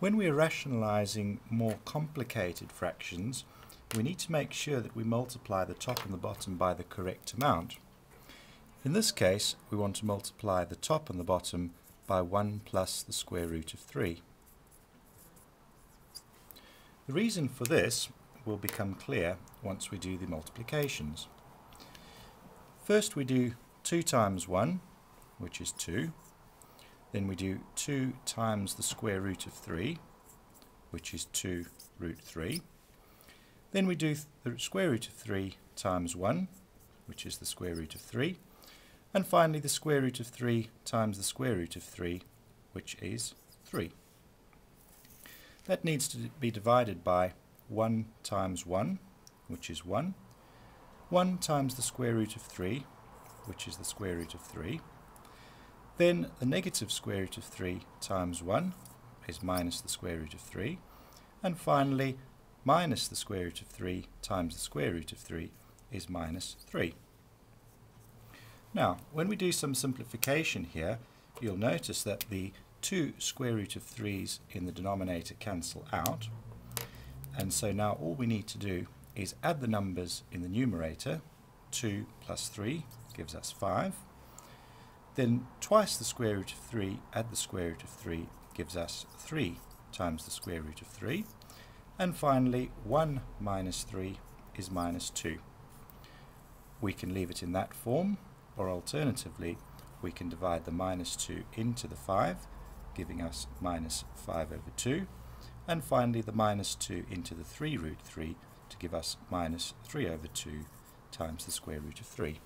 When we are rationalising more complicated fractions, we need to make sure that we multiply the top and the bottom by the correct amount. In this case, we want to multiply the top and the bottom by 1 plus the square root of 3. The reason for this will become clear once we do the multiplications. First we do 2 times 1, which is 2. Then we do 2 times the square root of 3, which is 2 root 3. Then we do the square root of 3 times 1, which is the square root of 3. And finally the square root of 3 times the square root of 3, which is 3. That needs to be divided by 1 times 1, which is 1. 1 times the square root of 3, which is the square root of 3. Then the negative square root of 3 times 1 is minus the square root of 3. And finally, minus the square root of 3 times the square root of 3 is minus 3. Now, when we do some simplification here, you'll notice that the 2 square root of 3's in the denominator cancel out. And so now all we need to do is add the numbers in the numerator. 2 plus 3 gives us 5. Then twice the square root of 3 add the square root of 3 gives us 3 times the square root of 3. And finally 1 minus 3 is minus 2. We can leave it in that form, or alternatively we can divide the minus 2 into the 5, giving us minus 5 over 2. And finally the minus 2 into the 3 root 3 to give us minus 3 over 2 times the square root of 3.